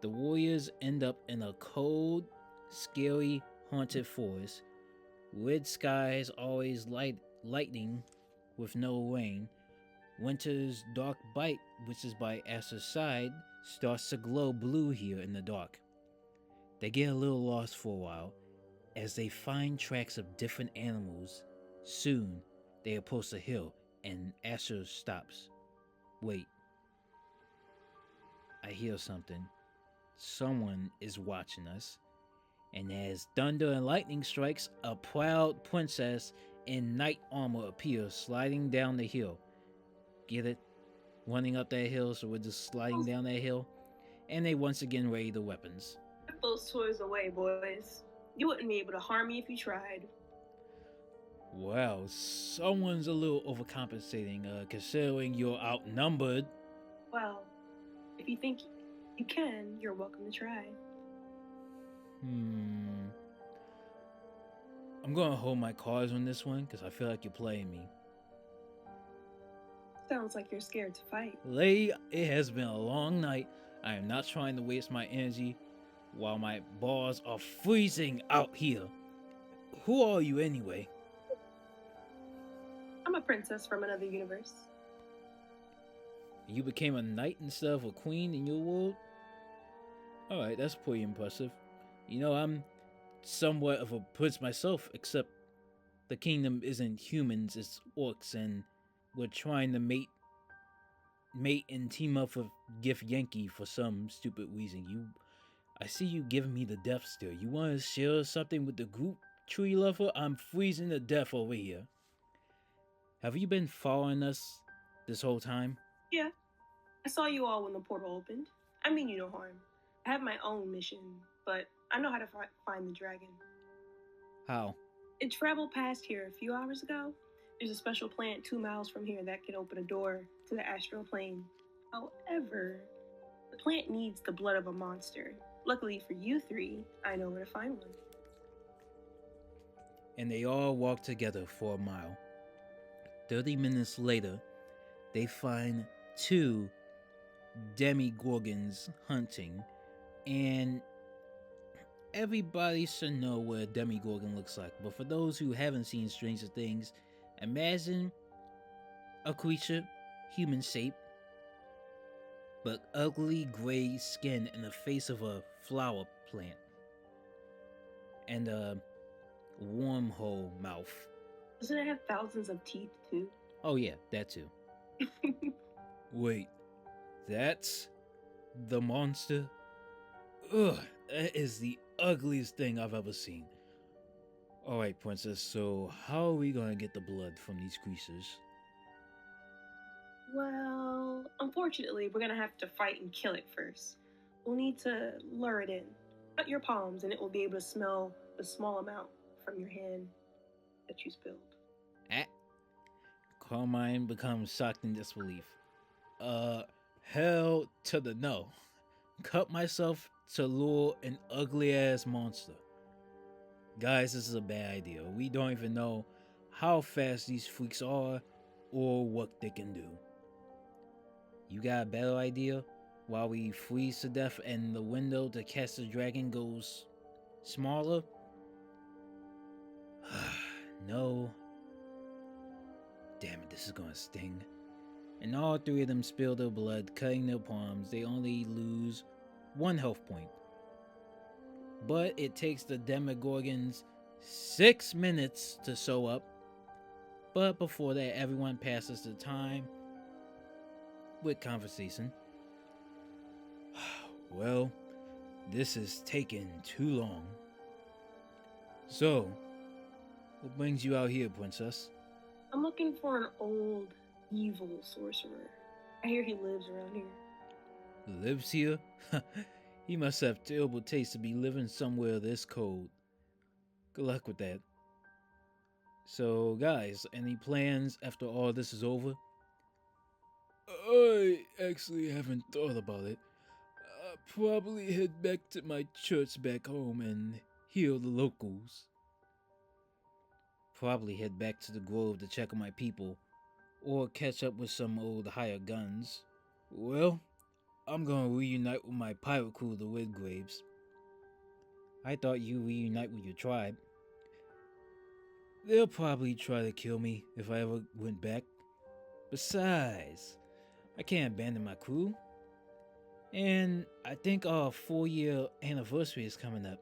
Speaker 1: The warriors end up in a cold, scary, haunted forest. Red skies always lightning with no rain. Winter's dark bite, which is by Asher's side, starts to glow blue here in the dark. They get a little lost for a while as they find tracks of different animals. Soon, they approach a hill and Asher stops. Wait. I hear something. Someone is watching us. And as thunder and lightning strikes, a proud princess in knight armor appears sliding down the hill. Get it? Running up that hill, so we're just sliding down that hill. And they once again ready the weapons.
Speaker 2: Put those toys away, boys. You wouldn't be able to harm me if you tried.
Speaker 1: Wow, someone's a little overcompensating, considering you're outnumbered.
Speaker 2: Well, if you think you can, you're welcome to try.
Speaker 1: I'm gonna hold my cards on this one, because I feel like you're playing me.
Speaker 2: Sounds like you're scared to fight.
Speaker 1: Lady, it has been a long night. I am not trying to waste my energy while my balls are freezing out here. Who are you anyway?
Speaker 2: I'm a princess from another universe.
Speaker 1: You became a knight instead of a queen in your world? Alright, that's pretty impressive. You know, I'm somewhat of a prince myself, except the kingdom isn't humans, it's orcs, and we're trying to mate and team up with Gif Yankee for some stupid reason. I see you giving me the death stare. You want to share something with the group, tree lover? I'm freezing to death over here. Have you been following us this whole time?
Speaker 2: Yeah, I saw you all when the portal opened. I mean you no harm. I have my own mission, but I know how to find the dragon.
Speaker 1: How?
Speaker 2: It traveled past here a few hours ago. There's a special plant 2 miles from here that can open a door to the astral plane. However, the plant needs the blood of a monster. Luckily for you three, I know where to find one.
Speaker 1: And they all walk together for a mile. 30 minutes later, they find 2 demogorgons hunting, and everybody should know what a demogorgon looks like. But for those who haven't seen Stranger Things, imagine a creature, human shape, but ugly gray skin and the face of a flower plant, and a wormhole mouth.
Speaker 2: Doesn't it have thousands of teeth too?
Speaker 1: Oh yeah, that too. Wait, that's the monster? Ugh, that is the ugliest thing I've ever seen. Alright, Princess, so how are we gonna get the blood from these creatures?
Speaker 2: Well, unfortunately, we're gonna have to fight and kill it first. We'll need to lure it in. Cut your palms and it will be able to smell the small amount from your hand that you spilled.
Speaker 1: Carmine becomes shocked in disbelief. Hell to the no. Cut myself to lure an ugly ass monster. Guys, this is a bad idea. We don't even know how fast these freaks are or what they can do. You got a better idea? While we freeze to death and the window to catch the dragon goes smaller? No. Damn it, this is gonna sting. And all 3 of them spill their blood, cutting their palms. They only lose 1 health point. But it takes the Demogorgons 6 minutes to show up. But before that, everyone passes the time with conversation. Well, this is taking too long. So, what brings you out here, Princess?
Speaker 2: I'm looking for an old, evil sorcerer. I hear he lives around here.
Speaker 1: Lives here? He must have terrible taste to be living somewhere this cold. Good luck with that. So, guys, any plans after all this is over? I actually haven't thought about it. I'll probably head back to my church back home and heal the locals. Probably head back to the grove to check on my people, or catch up with some old hired guns. Well, I'm gonna reunite with my pirate crew, the Widgraves. I thought you reunite with your tribe. They'll probably try to kill me if I ever went back. Besides, I can't abandon my crew. And I think our 4-year anniversary is coming up.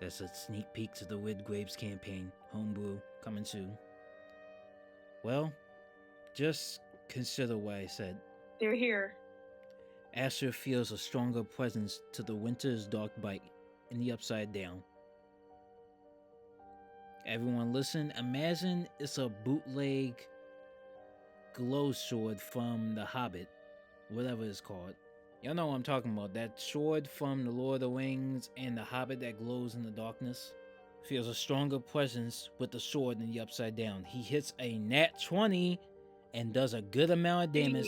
Speaker 1: That's a sneak peek to the Widgraves campaign, homebrew, coming soon. Well, just consider what I said.
Speaker 2: They're here.
Speaker 1: Asher feels a stronger presence to the winter's dark bite in the upside down. Everyone listen, imagine it's a bootleg glow sword from The Hobbit, whatever it's called. Y'all know what I'm talking about, that sword from The Lord of the Rings and The Hobbit that glows in the darkness. Feels a stronger presence with the sword in the upside down. He hits a nat 20 and does a good amount of damage.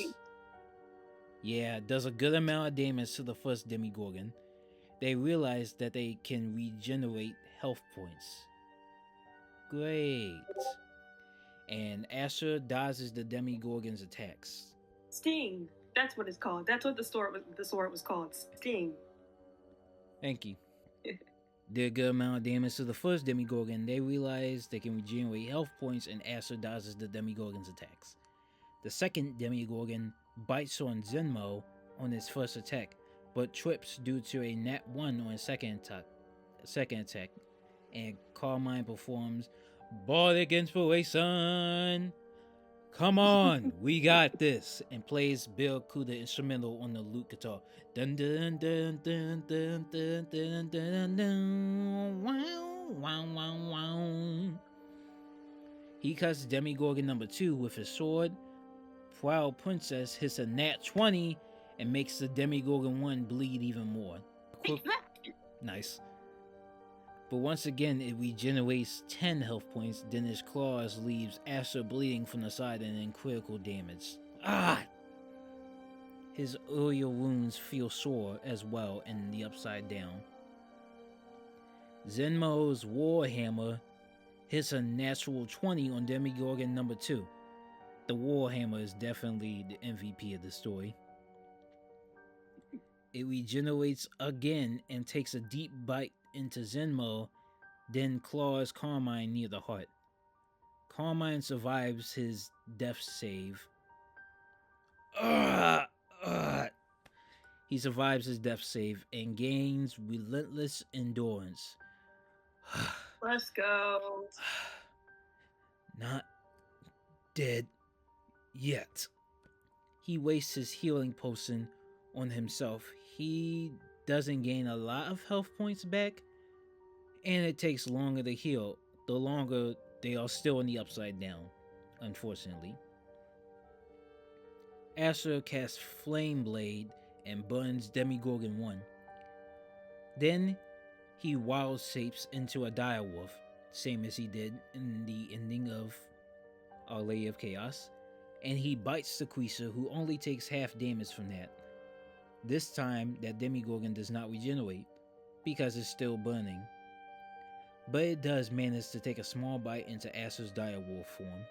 Speaker 1: Yeah, does a good amount of damage to the first Demogorgon. They realize that they can regenerate health points. Great. And Asher dodges the Demogorgon's attacks.
Speaker 2: Sting. That's what it's called. That's what the sword was called. Sting.
Speaker 1: Thank you. did a good amount of damage to the first Demogorgon. They realize they can regenerate health points, and Acer dodges the Demogorgon's attacks. The second Demogorgon bites on Xenmo on his first attack, but trips due to a nat 1 on his second attack, and Carmine performs Bardic Inspiration. Come on, we got this, and plays Bill Coo the instrumental on the lute guitar. Dun dun dun dun dun dun dun dun dun. Wow wow wow wow. He cuts Demogorgon number 2 with his sword. Proud Princess hits a nat 20 and makes the Demogorgon 1 bleed even more. Nice. But once again, it regenerates 10 health points, then his claws leaves Acer bleeding from the side and then critical damage. His earlier wounds feel sore as well in the upside down. Xenmo's Warhammer hits a natural 20 on Demogorgon number 2. The Warhammer is definitely the MVP of the story. It regenerates again and takes a deep bite into Xenmo, then claws Carmine near the heart. Carmine survives his death save. He survives his death save and gains relentless endurance.
Speaker 2: Let's go.
Speaker 1: Not dead yet. He wastes his healing potion on himself. He doesn't gain a lot of health points back, and it takes longer to heal, the longer they are still in the upside down, unfortunately. Acer casts Flame Blade and burns Demogorgon 1. Then he wild shapes into a direwolf, same as he did in the ending of Our Lady of Chaos, and he bites the creature, who only takes half damage from that. This time, that Demogorgon does not regenerate, because it's still burning. But it does manage to take a small bite into Acer's direwolf form.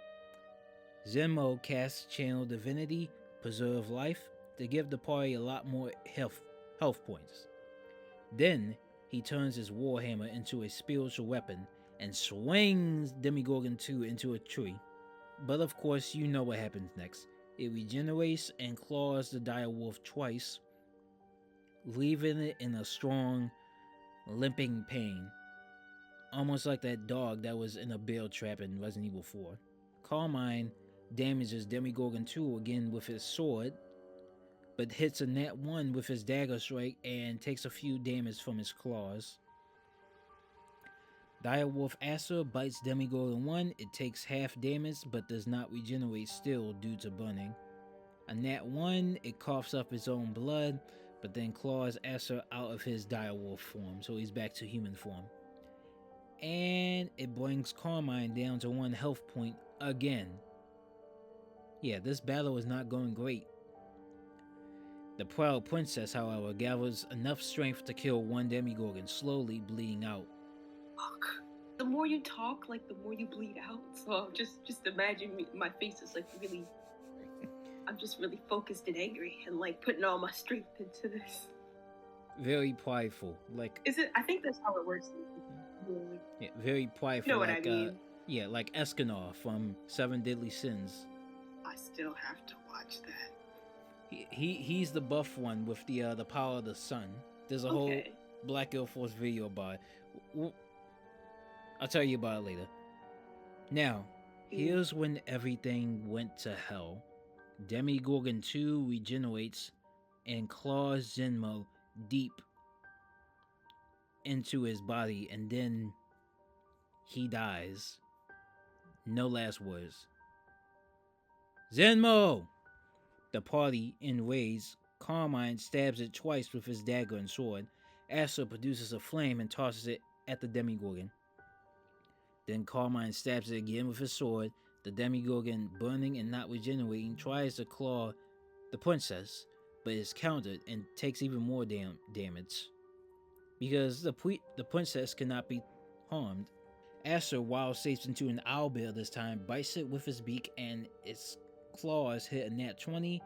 Speaker 1: Xenmo casts Channel Divinity, Preserve Life, to give the party a lot more health points. Then, he turns his Warhammer into a spiritual weapon and swings Demogorgon 2 into a tree. But of course, you know what happens next. It regenerates and claws the direwolf twice, leaving it in a strong, limping pain. Almost like that dog that was in a bear trap in Resident Evil 4. Carmine damages Demogorgon 2 again with his sword, but hits a nat 1 with his dagger strike and takes a few damage from his claws. Direwolf Acer bites Demogorgon 1. It takes half damage but does not regenerate still due to burning. A nat 1, it coughs up its own blood, but then claws Acer out of his direwolf form, so he's back to human form. And it brings Carmine down to 1 health point again. Yeah, this battle is not going great. The Proud Princess, however, gathers enough strength to kill 1 Demogorgon, slowly bleeding out.
Speaker 2: Fuck. The more you talk, like, the more you bleed out. So just imagine me, my face is like really, I'm just really focused and angry and like putting all my strength into this.
Speaker 1: Very prideful, like.
Speaker 2: Is it? I think that's how it works.
Speaker 1: Yeah, very prideful.
Speaker 2: You know what
Speaker 1: like,
Speaker 2: I mean?
Speaker 1: Yeah, like Escanor from Seven Deadly Sins.
Speaker 2: I still have to watch that.
Speaker 1: He's the buff one with the power of the sun. There's a whole Black Air Force video about it. I'll tell you about it later. Now, here's when everything went to hell. Demogorgon 2 regenerates and claws Xenmo deep into his body, and then he dies. No last words. Xenmo! The party enraged. Carmine stabs it twice with his dagger and sword. Acer produces a flame and tosses it at the Demogorgon. Then Carmine stabs it again with his sword. The Demogorgon, burning and not regenerating, tries to claw the princess, but is countered and takes even more damage. Because the princess cannot be harmed. Acer wild shapes into an owlbear this time, bites it with his beak, and its claws hit a nat 20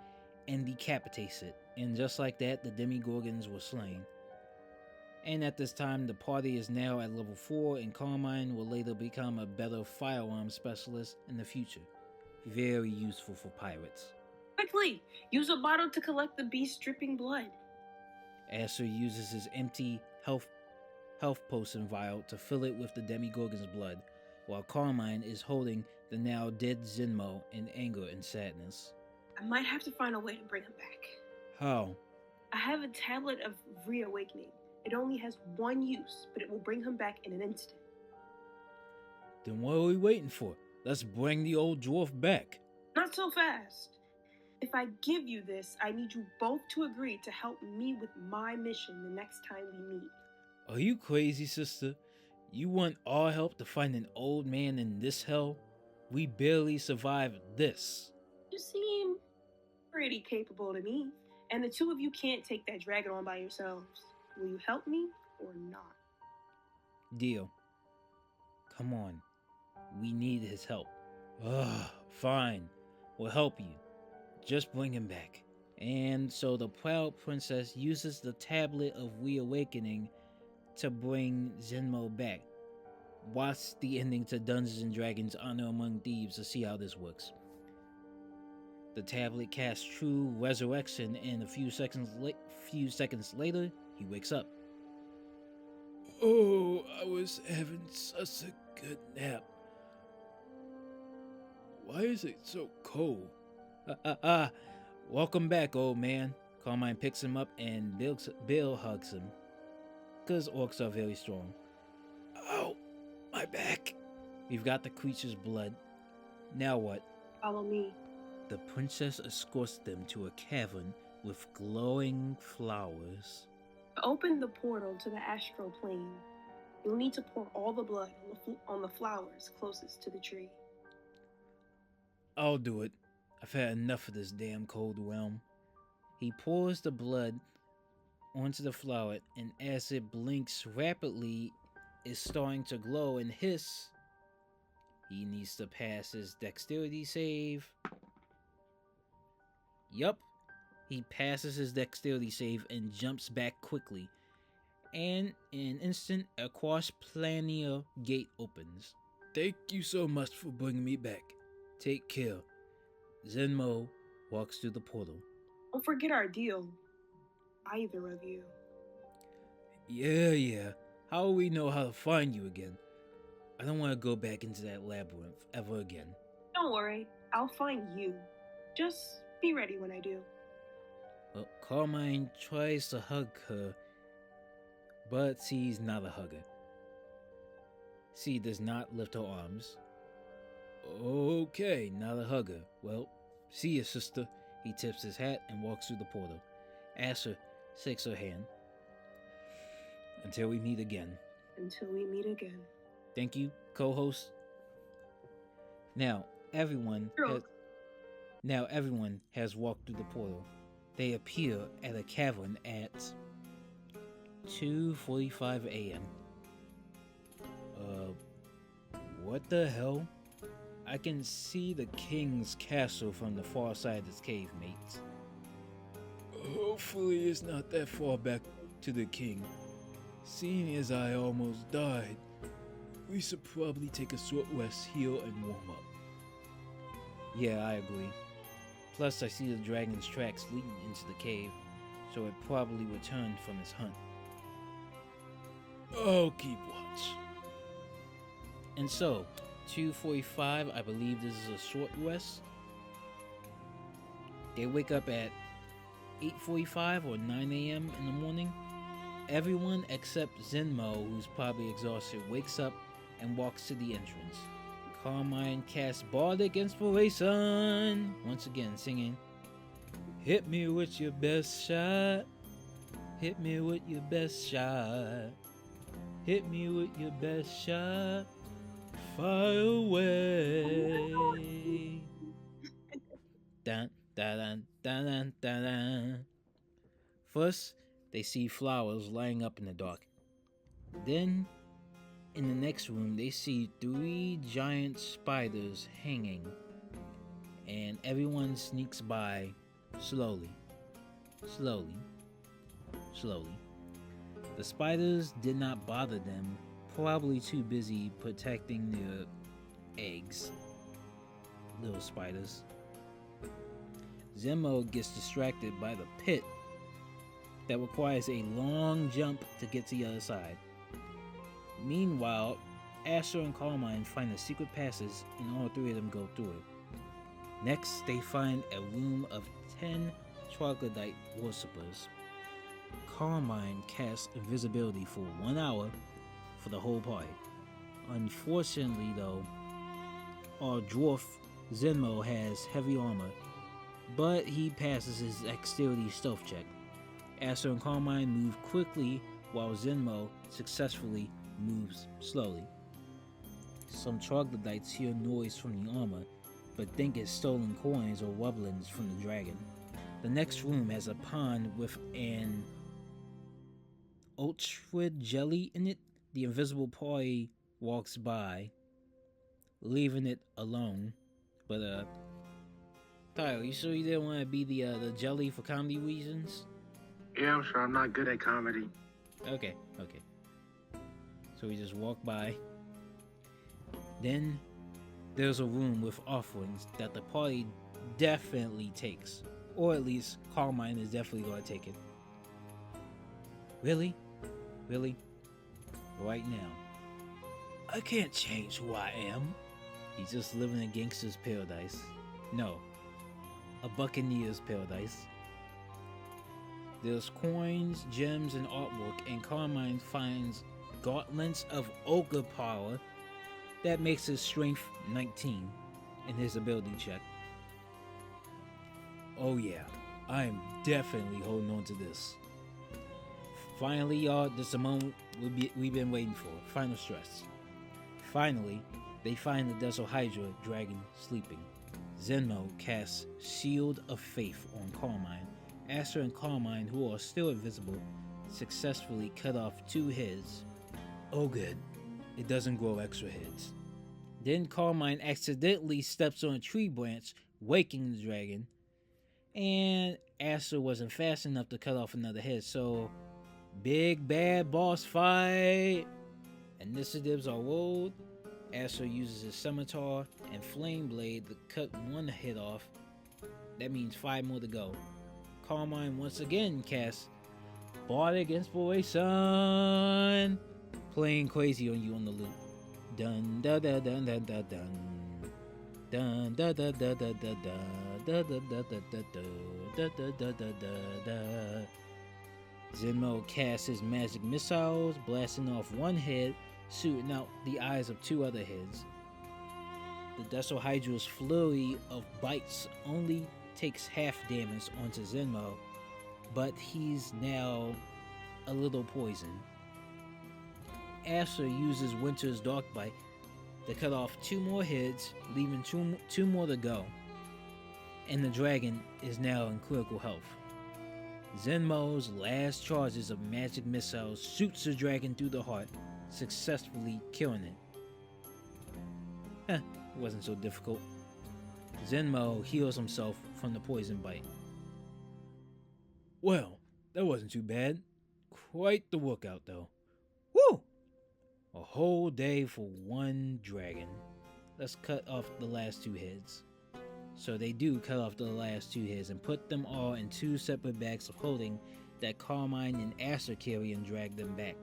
Speaker 1: and decapitates it. And just like that, the Demogorgons were slain. And at this time, the party is now at level 4, and Carmine will later become a better firearm specialist in the future. Very useful for pirates.
Speaker 2: Quickly, use a bottle to collect the beast's dripping blood.
Speaker 1: Asher uses his empty health potion vial to fill it with the Demogorgon's blood, while Carmine is holding the now dead Xenmo in anger and sadness.
Speaker 2: I might have to find a way to bring him back.
Speaker 1: How?
Speaker 2: I have a tablet of reawakening. It only has one use, but it will bring him back in an instant.
Speaker 1: Then what are we waiting for? Let's bring the old dwarf back.
Speaker 2: Not so fast. If I give you this, I need you both to agree to help me with my mission the next time we meet.
Speaker 1: Are you crazy, sister? You want our help to find an old man in this hell? We barely survived this.
Speaker 2: You seem pretty capable to me, and the two of you can't take that dragon on by yourselves. Will you help me or not?
Speaker 1: Deal. Come on. We need his help. Ugh, fine. We'll help you. Just bring him back. And so the proud princess uses the tablet of reawakening to bring Xenmo back. Watch the ending to Dungeons and Dragons Honor Among Thieves to see how this works. The tablet casts true resurrection, and a few seconds later, he wakes up. Oh, I was having such a good nap. Why is it so cold? Welcome back, old man. Carmine picks him up and Bill hugs him. Because orcs are very strong. Ow, my back. We've got the creature's blood. Now what?
Speaker 2: Follow me.
Speaker 1: The princess escorts them to a cavern with glowing flowers.
Speaker 2: To open the portal to the astral plane, you'll need to pour all the blood on the flowers closest to the tree.
Speaker 1: I'll do it. I've had enough of this damn cold realm. He pours the blood onto the flower, and as it blinks rapidly, it's starting to glow and hiss. He needs to pass his dexterity save. Yup. He passes his dexterity save and jumps back quickly. And in an instant, a cross-planar gate opens. Thank you so much for bringing me back. Take care. Xenmo walks through the portal.
Speaker 2: Don't forget our deal. Either of you.
Speaker 1: Yeah. How will we know how to find you again? I don't want to go back into that labyrinth ever again.
Speaker 2: Don't worry. I'll find you. Just be ready when I do.
Speaker 1: Well, Carmine tries to hug her, but she's not a hugger. She does not lift her arms. Okay, not a hugger. Well, see ya, sister. He tips his hat and walks through the portal. Asher shakes her hand. Until we meet again.
Speaker 2: Until we meet again.
Speaker 1: Thank you, co-host. Now everyone has walked through the portal. They appear at a cavern at 2:45 a.m. What the hell? I can see the king's castle from the far side of this cave, mates. Hopefully it's not that far back to the king. Seeing as I almost died, we should probably take a short rest here and warm up. Yeah, I agree. Plus, I see the dragon's tracks leading into the cave, so it probably returned from its hunt. I'll keep watch. And so, 2:45, I believe this is a short rest. They wake up at 8:45 or 9 a.m. in the morning. Everyone except Xenmo, who's probably exhausted, wakes up and walks to the entrance. Carmine casts Bardic Inspiration, once again singing, "Hit me with your best shot, hit me with your best shot, hit me with your best shot, fire away." Dun, dun, dun, dun, dun, dun. First, they see flowers lighting up in the dark. Then, in the next room, they see 3 giant spiders hanging, and everyone sneaks by slowly. The spiders did not bother them, probably too busy protecting their eggs. Little spiders. Xenmo gets distracted by the pit that requires a long jump to get to the other side. Meanwhile, Asher and Carmine find a secret passage and all three of them go through it. Next, they find a room of 10 Troglodyte worshippers. Carmine casts invisibility for 1 hour for the whole party. Unfortunately though, our dwarf Xenmo has heavy armor, but he passes his dexterity stealth check. Asher and Carmine move quickly while Xenmo successfully moves slowly. Some Troglodytes hear noise from the armor, but think it's stolen coins or wobblings from the dragon. The next room has a pond with an Ultrid jelly in it. The invisible party walks by, leaving it alone. But Tyler, you sure you didn't want to be the jelly for comedy reasons?
Speaker 5: Yeah, I'm sure I'm not good at comedy.
Speaker 1: Okay. So we just walk by. Then there's a room with offerings that the party definitely takes. Or at least Carmine is definitely going to take it. Really? Right now. I can't change who I am. He's just living in gangster's paradise. No. A buccaneer's paradise. There's coins, gems, and artwork, and Carmine finds gauntlets of ogre power that makes his strength 19 in his ability check. Oh yeah, I am definitely holding on to this. Finally, y'all, this is the moment we've been waiting for. Final stress. Finally, they find the Thessalhydra dragon sleeping. Xenmo casts Shield of Faith on Carmine. Asher and Carmine, who are still invisible, successfully cut off 2 heads. Oh good, it doesn't grow extra heads. Then Carmine accidentally steps on a tree branch, waking the dragon, and Asher wasn't fast enough to cut off another head, so big bad boss fight! Initiatives are rolled. Asher uses his scimitar and flame blade to cut 1 head off. That means 5 more to go. Carmine once again casts Bardic Inspiration, playing crazy on you on the loop. Dun da da dun da da dun. Dun da da da da da da da da da da da da da. Xenmo casts his magic missiles, blasting off 1 head, shooting out the eyes of 2 other heads. The Thessalhydra's flurry of bites only takes half damage onto Xenmo, but he's now a little poisoned. Asher uses Winter's Dark Bite to cut off 2 more heads, leaving 2 more to go, and the dragon is now in critical health. Xenmo's last charges of magic missiles shoots the dragon through the heart, successfully killing it. It wasn't so difficult. Xenmo heals himself from the poison bite. Well, that wasn't too bad. Quite the workout though. Woo! A whole day for 1 dragon. Let's cut off the last 2 heads. So they do cut off the last 2 heads and put them all in 2 separate bags of clothing that Carmine and Asher carry and drag them back.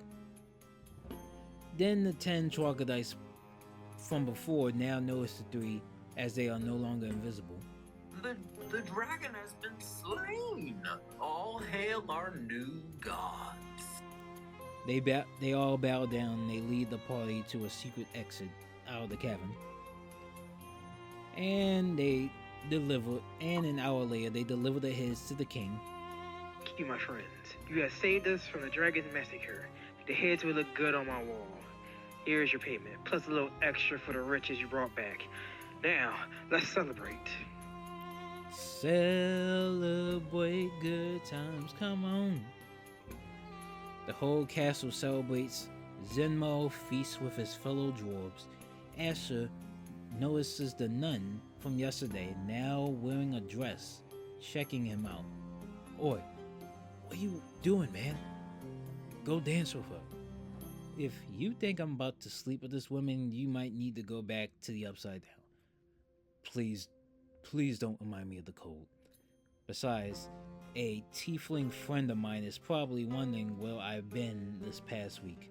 Speaker 1: Then the 10 Troglodytes from before now notice the 3 as they are no longer invisible.
Speaker 3: The dragon has been slain. All hail our new gods.
Speaker 1: They all bow down and they lead the party to a secret exit out of the cavern. And an hour later, they deliver the heads to the king.
Speaker 6: Thank you, my friends. You have saved us from the dragon's massacre. The heads will look good on my wall. Here is your payment, plus a little extra for the riches you brought back. Now, let's celebrate.
Speaker 1: Celebrate good times, come on. The whole castle celebrates. Xenmo feasts with his fellow dwarves. Asher notices the nun from yesterday, now wearing a dress, checking him out. Oi, what are you doing, man? go dance with her. If you think I'm about to sleep with this woman, you might need to go back to the Upside Down. Please don't remind me of the cold. Besides, a tiefling friend of mine is probably wondering where I've been this past week.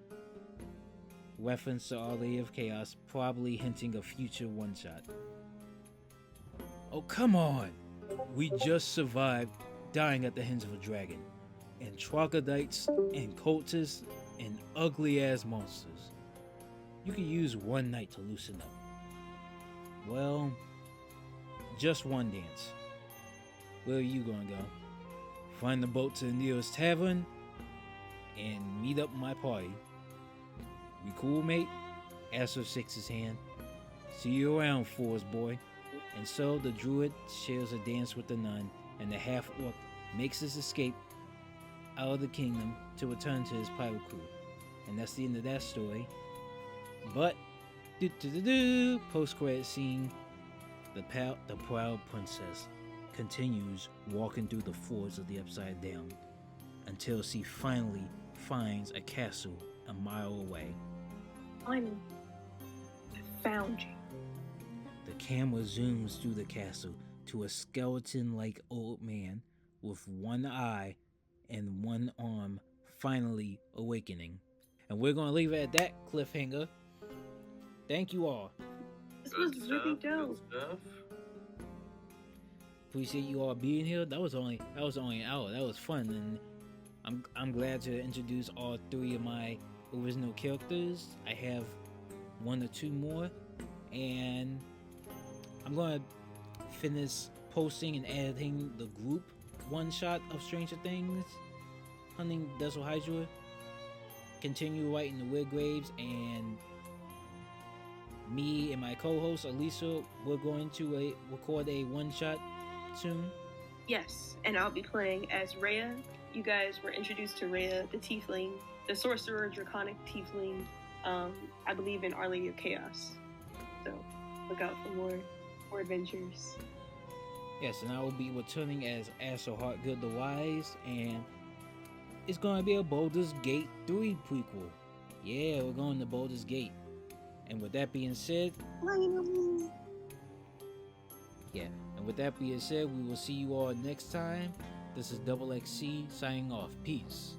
Speaker 1: Reference to Our Lady of Chaos, probably hinting a future one-shot. Oh, come on! We just survived dying at the hands of a dragon, and troglodytes, and cultists, and ugly-ass monsters. You could use one night to loosen up. Well, just one dance. Where are you gonna go? Find the boat to the nearest tavern, and meet up my party. We cool, mate? Asher shakes his hand. See you around, Forest boy. And so the Druid shares a dance with the nun, and the half-orc makes his escape out of the kingdom to return to his pirate crew. And that's the end of that story. But, post-credit scene, the proud princess continues walking through the fords of the Upside Down until she finally finds a castle a mile away.
Speaker 2: Finally, I found you.
Speaker 1: The camera zooms through the castle to a skeleton-like old man with one eye and one arm finally awakening. And we're going to leave it at that cliffhanger. Thank you all.
Speaker 2: This was really dope.
Speaker 1: Appreciate you all being here. That was only an hour. That was fun, and I'm glad to introduce all three of my original characters. I have one or two more, and I'm gonna finish posting and editing the group one shot of Stranger Things, Hunting Thessalhydra, continue writing the Weird Graves, and me and my co-host Ailisha, we're going to record a one shot soon.
Speaker 2: Yes, and I'll be playing as Rhea. You guys were introduced to Rhea, the tiefling, the sorcerer, draconic tiefling, I believe in Our Lady of Chaos. So look out for more adventures.
Speaker 1: Yes, and I will be returning as Heartgood the Wise, and it's going to be a Baldur's Gate 3 prequel. Yeah, we're going to Baldur's Gate. And with that being said, we will see you all next time. This is XXC signing off. Peace.